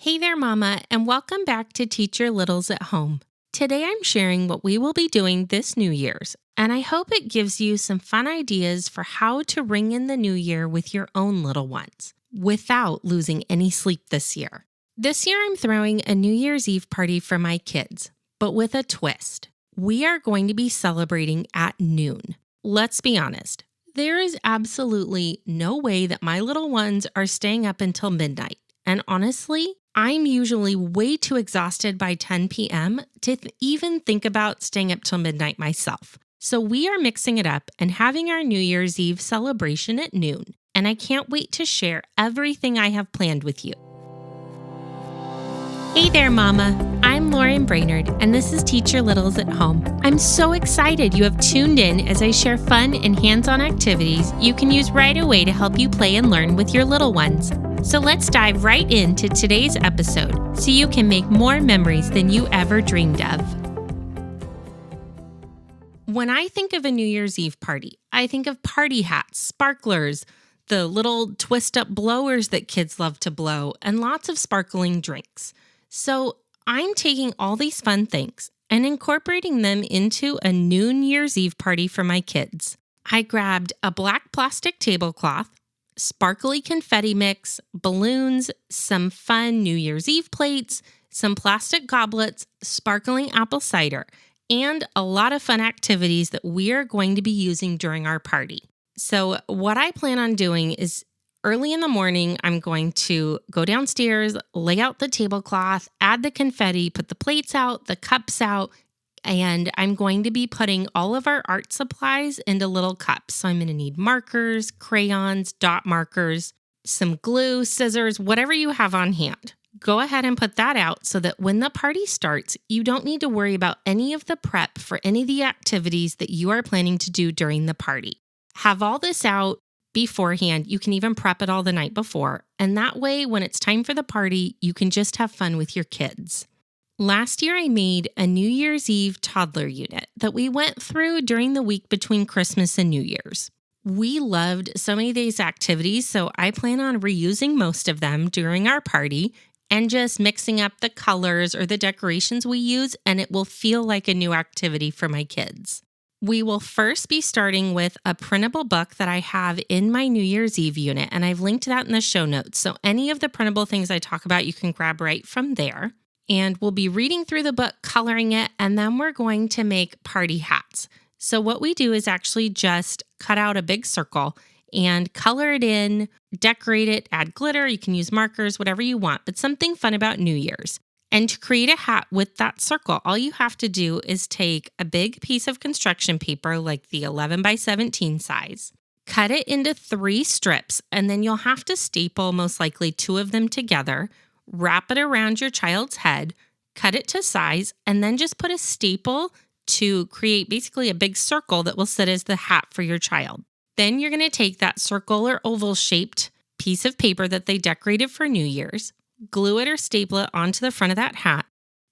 Hey there, Mama, and welcome back to Teach Your Littles at Home. Today I'm sharing what we will be doing this New Year's, and I hope it gives you some fun ideas for how to ring in the new year with your own little ones without losing any sleep this year. This year I'm throwing a New Year's Eve party for my kids, but with a twist. We are going to be celebrating at noon. Let's be honest, there is absolutely no way that my little ones are staying up until midnight. And honestly, I'm usually way too exhausted by 10 p.m. to even think about staying up till midnight myself. So we are mixing it up and having our New Year's Eve celebration at noon. And I can't wait to share everything I have planned with you. Hey there, Mama. I'm Lauren Brainerd, and this is Teach Your Littles at Home. I'm so excited you have tuned in as I share fun and hands-on activities you can use right away to help you play and learn with your little ones. So let's dive right into today's episode so you can make more memories than you ever dreamed of. When I think of a New Year's Eve party, I think of party hats, sparklers, the little twist-up blowers that kids love to blow, and lots of sparkling drinks. So I'm taking all these fun things and incorporating them into a New Year's Eve party for my kids. I grabbed a black plastic tablecloth, sparkly confetti mix, balloons, some fun New Year's Eve plates, some plastic goblets, sparkling apple cider, and a lot of fun activities that we are going to be using during our party. So what I plan on doing is early in the morning, I'm going to go downstairs, lay out the tablecloth, add the confetti, put the plates out, the cups out, and I'm going to be putting all of our art supplies into little cups. So I'm going to need markers, crayons, dot markers, some glue, scissors, whatever you have on hand. Go ahead and put that out so that when the party starts, you don't need to worry about any of the prep for any of the activities that you are planning to do during the party. Have all this out beforehand. You can even prep it all the night before. And that way, when it's time for the party, you can just have fun with your kids. Last year, I made a New Year's Eve toddler unit that we went through during the week between Christmas and New Year's. We loved so many of these activities, so I plan on reusing most of them during our party and just mixing up the colors or the decorations we use, and it will feel like a new activity for my kids. We will first be starting with a printable book that I have in my New Year's Eve unit, and I've linked that in the show notes. So any of the printable things I talk about, you can grab right from there. And we'll be reading through the book, coloring it, and then we're going to make party hats. So what we do is actually just cut out a big circle and color it in, decorate it, add glitter. You can use markers, whatever you want, but something fun about New Year's. And to create a hat with that circle, all you have to do is take a big piece of construction paper, like the 11 by 17 size, cut it into 3 strips, and then you'll have to staple most likely 2 of them together, wrap it around your child's head, cut it to size, and then just put a staple to create basically a big circle that will sit as the hat for your child. Then you're going to take that circle or oval shaped piece of paper that they decorated for New Year's, glue it or staple it onto the front of that hat,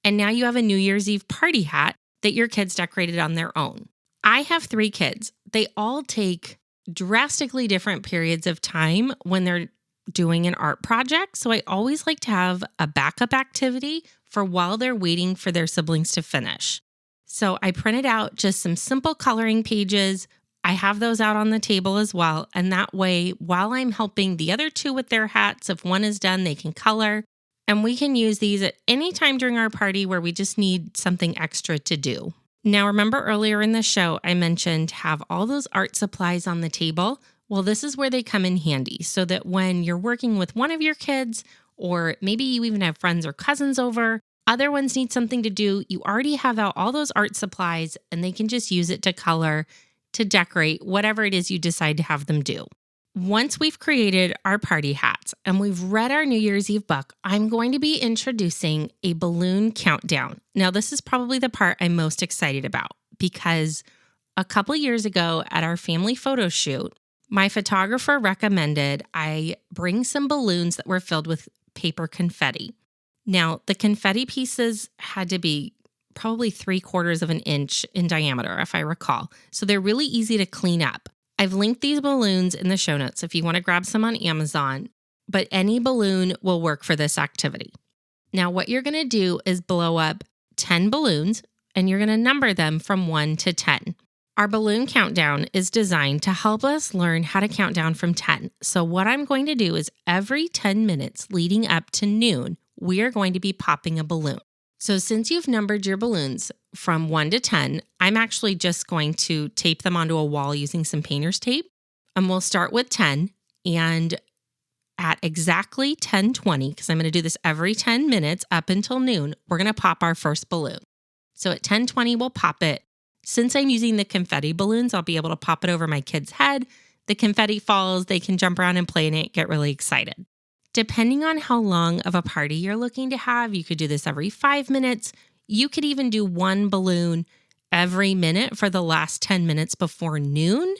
and now you have a New Year's Eve party hat that your kids decorated on their own. I have 3 kids. They all take drastically different periods of time when they're doing an art project, so I always like to have a backup activity for while they're waiting for their siblings to finish. So I printed out just some simple coloring pages. I have those out on the table as well, and that way, while I'm helping the other 2 with their hats, if one is done, they can color, and we can use these at any time during our party where we just need something extra to do. Now, remember earlier in the show, I mentioned have all those art supplies on the table. Well, this is where they come in handy, so that when you're working with one of your kids, or maybe you even have friends or cousins over, other ones need something to do, you already have out all those art supplies, and they can just use it to color, to decorate, whatever it is you decide to have them do. Once we've created our party hats and we've read our New Year's Eve book, I'm going to be introducing a balloon countdown. Now, this is probably the part I'm most excited about because a couple years ago at our family photo shoot, my photographer recommended I bring some balloons that were filled with paper confetti. Now, the confetti pieces had to be probably 3/4 of an inch in diameter, if I recall. So they're really easy to clean up. I've linked these balloons in the show notes if you want to grab some on Amazon, but any balloon will work for this activity. Now, what you're going to do is blow up 10 balloons, and you're going to number them from 1 to 10. Our balloon countdown is designed to help us learn how to count down from 10. So what I'm going to do is every 10 minutes leading up to noon, we are going to be popping a balloon. So since you've numbered your balloons from 1 to 10, I'm actually just going to tape them onto a wall using some painter's tape. And we'll start with 10, and at exactly 10:20, because I'm going to do this every 10 minutes up until noon, we're going to pop our first balloon. So at 10:20, we'll pop it. Since I'm using the confetti balloons, I'll be able to pop it over my kid's head. The confetti falls, they can jump around and play in it, get really excited. Depending on how long of a party you're looking to have, you could do this every 5 minutes. You could even do one balloon every minute for the last 10 minutes before noon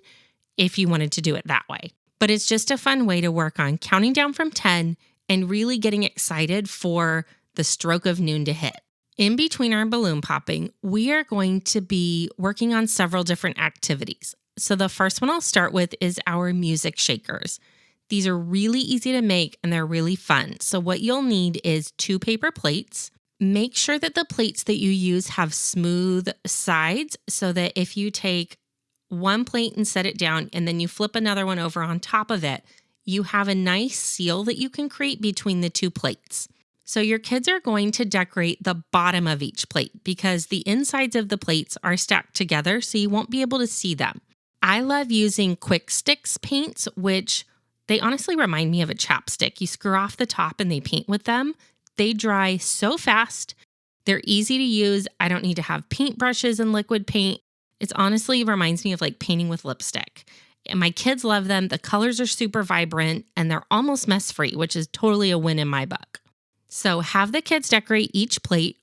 if you wanted to do it that way. But it's just a fun way to work on counting down from 10 and really getting excited for the stroke of noon to hit. In between our balloon popping, we are going to be working on several different activities. So the first one I'll start with is our music shakers. These are really easy to make and they're really fun. So what you'll need is 2 paper plates. Make sure that the plates that you use have smooth sides so that if you take one plate and set it down and then you flip another one over on top of it, you have a nice seal that you can create between the 2 plates. So your kids are going to decorate the bottom of each plate because the insides of the plates are stacked together so you won't be able to see them. I love using Quick Sticks paints, which they honestly remind me of a chapstick. You screw off the top and they paint with them. They dry so fast. They're easy to use. I don't need to have paintbrushes and liquid paint. It honestly reminds me of like painting with lipstick. And my kids love them. The colors are super vibrant and they're almost mess-free, which is totally a win in my book. So have the kids decorate each plate.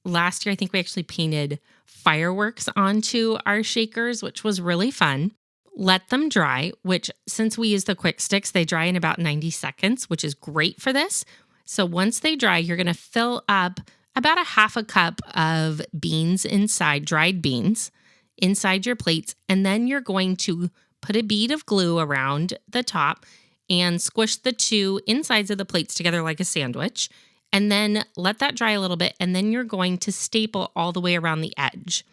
Last year, I think we actually painted fireworks onto our shakers, which was really fun. Let them dry, which since we use the Quick Sticks, they dry in about 90 seconds, which is great for this. So once they dry, you're going to fill up about a half a cup of beans inside, dried beans, inside your plates. And then you're going to put a bead of glue around the top and squish the 2 insides of the plates together like a sandwich. And then let that dry a little bit. And then you're going to staple all the way around the edge.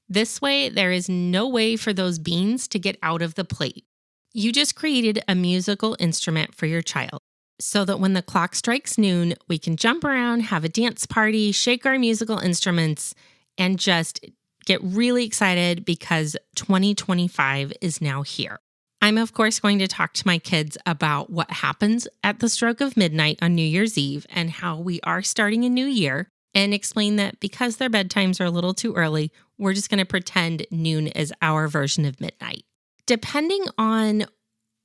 This way, there is no way for those beans to get out of the plate. You just created a musical instrument for your child so that when the clock strikes noon, we can jump around, have a dance party, shake our musical instruments, and just get really excited because 2025 is now here. I'm, of course, going to talk to my kids about what happens at the stroke of midnight on New Year's Eve and how we are starting a new year, and explain that because their bedtimes are a little too early, we're just going to pretend noon is our version of midnight. Depending on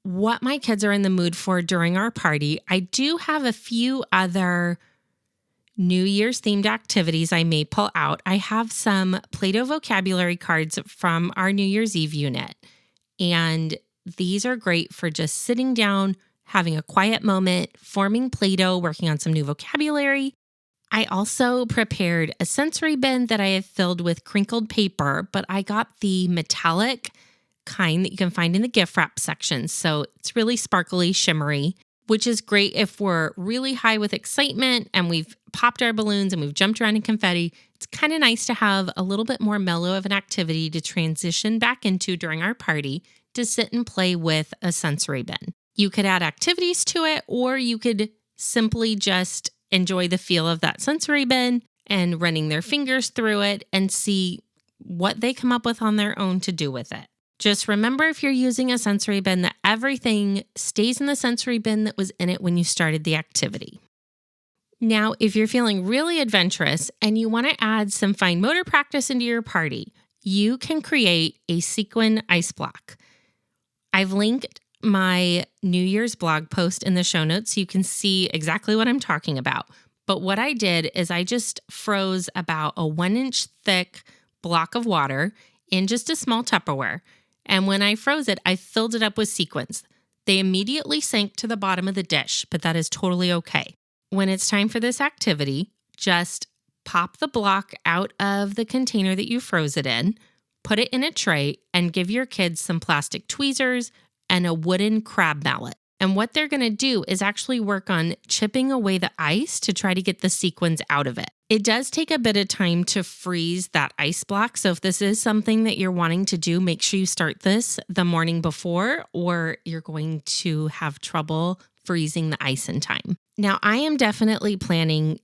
what my kids are in the mood for during our party, I do have a few other New Year's themed activities I may pull out. I have some Play-Doh vocabulary cards from our New Year's Eve unit, and these are great for just sitting down, having a quiet moment, forming Play-Doh, working on some new vocabulary. I also prepared a sensory bin that I have filled with crinkled paper, but I got the metallic kind that you can find in the gift wrap section. So it's really sparkly, shimmery, which is great if we're really high with excitement and we've popped our balloons and we've jumped around in confetti. It's kind of nice to have a little bit more mellow of an activity to transition back into during our party to sit and play with a sensory bin. You could add activities to it, or you could simply just enjoy the feel of that sensory bin and running their fingers through it and see what they come up with on their own to do with it. Just remember, if you're using a sensory bin, that everything stays in the sensory bin that was in it when you started the activity. Now, if you're feeling really adventurous and you want to add some fine motor practice into your party, you can create a sequin ice block. I've linked my New Year's blog post in the show notes so you can see exactly what I'm talking about. But what I did is I just froze about a 1-inch thick block of water in just a small Tupperware. And when I froze it, I filled it up with sequins. They immediately sank to the bottom of the dish, but that is totally okay. When it's time for this activity, just pop the block out of the container that you froze it in, put it in a tray, and give your kids some plastic tweezers and a wooden crab mallet. And what they're going to do is actually work on chipping away the ice to try to get the sequins out of it. It does take a bit of time to freeze that ice block. So if this is something that you're wanting to do, make sure you start this the morning before, or you're going to have trouble freezing the ice in time. Now, I am definitely planning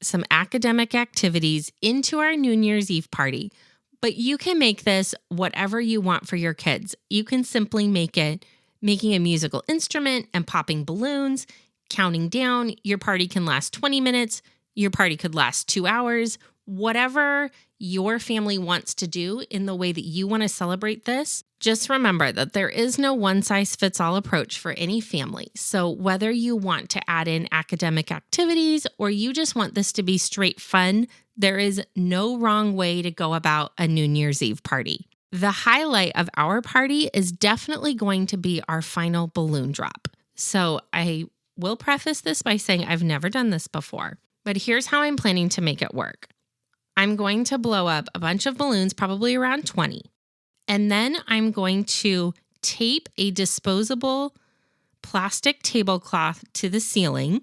some academic activities into our New Year's Eve party, but you can make this whatever you want for your kids. You can simply make it making a musical instrument and popping balloons, counting down. Your party can last 20 minutes. Your party could last 2 hours. Whatever your family wants to do in the way that you want to celebrate this, just remember that there is no one-size-fits-all approach for any family. So whether you want to add in academic activities or you just want this to be straight fun, there is no wrong way to go about a New Year's Eve party. The highlight of our party is definitely going to be our final balloon drop. So I will preface this by saying I've never done this before, but here's how I'm planning to make it work. I'm going to blow up a bunch of balloons, probably around 20. And then I'm going to tape a disposable plastic tablecloth to the ceiling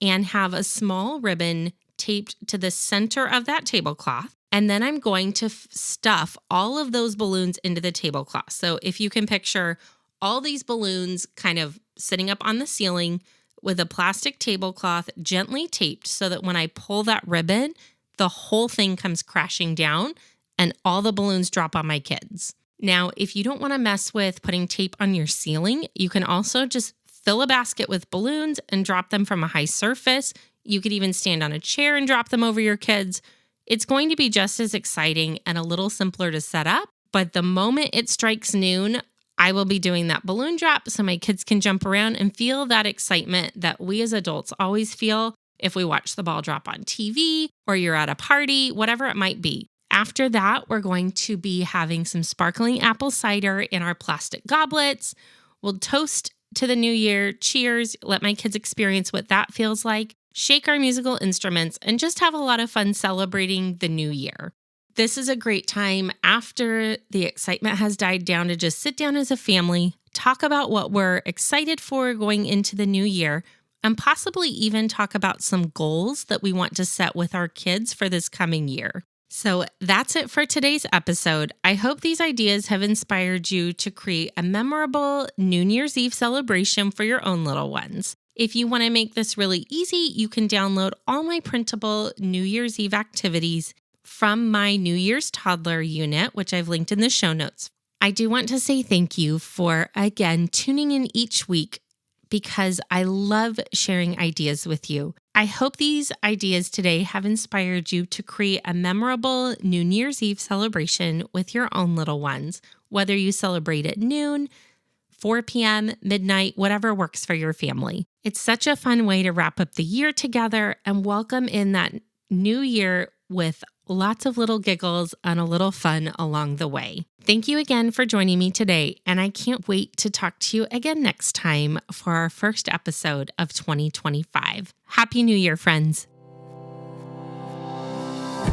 and have a small ribbon taped to the center of that tablecloth. And then I'm going to stuff all of those balloons into the tablecloth. So if you can picture all these balloons kind of sitting up on the ceiling with a plastic tablecloth gently taped so that when I pull that ribbon, the whole thing comes crashing down and all the balloons drop on my kids. Now, if you don't want to mess with putting tape on your ceiling, you can also just fill a basket with balloons and drop them from a high surface. You could even stand on a chair and drop them over your kids. It's going to be just as exciting and a little simpler to set up, but the moment it strikes noon, I will be doing that balloon drop so my kids can jump around and feel that excitement that we as adults always feel if we watch the ball drop on TV or you're at a party, whatever it might be. After that, we're going to be having some sparkling apple cider in our plastic goblets. We'll toast to the new year. Cheers. Let my kids experience what that feels like. Shake our musical instruments and just have a lot of fun celebrating the new year. This is a great time after the excitement has died down to just sit down as a family, talk about what we're excited for going into the new year, and possibly even talk about some goals that we want to set with our kids for this coming year. So that's it for today's episode. I hope these ideas have inspired you to create a memorable New Year's Eve celebration for your own little ones. If you want to make this really easy, you can download all my printable New Year's Eve activities from my New Year's Toddler unit, which I've linked in the show notes. I do want to say thank you for, again, tuning in each week because I love sharing ideas with you. I hope these ideas today have inspired you to create a memorable New Year's Eve celebration with your own little ones, whether you celebrate at noon, 4 p.m., midnight, whatever works for your family. It's such a fun way to wrap up the year together and welcome in that new year with lots of little giggles and a little fun along the way. Thank you again for joining me today, and I can't wait to talk to you again next time for our first episode of 2025. Happy New Year, friends.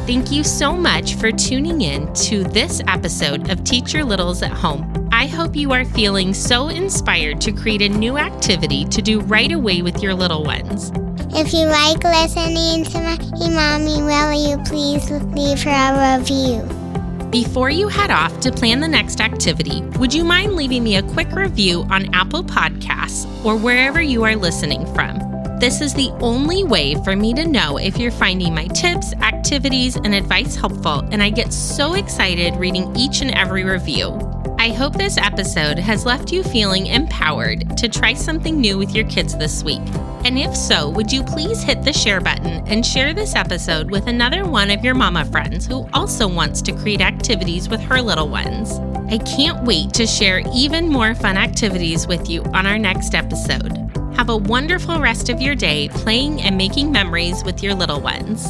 Thank you so much for tuning in to this episode of Teach Your Littles at Home. I hope you are feeling so inspired to create a new activity to do right away with your little ones. If you like listening to my mommy, will you please leave her a review? Before you head off to plan the next activity, would you mind leaving me a quick review on Apple Podcasts or wherever you are listening from? This is the only way for me to know if you're finding my tips, activities, and advice helpful, and I get so excited reading each and every review. I hope this episode has left you feeling empowered to try something new with your kids this week. And if so, would you please hit the share button and share this episode with another one of your mama friends who also wants to create activities with her little ones. I can't wait to share even more fun activities with you on our next episode. Have a wonderful rest of your day playing and making memories with your little ones.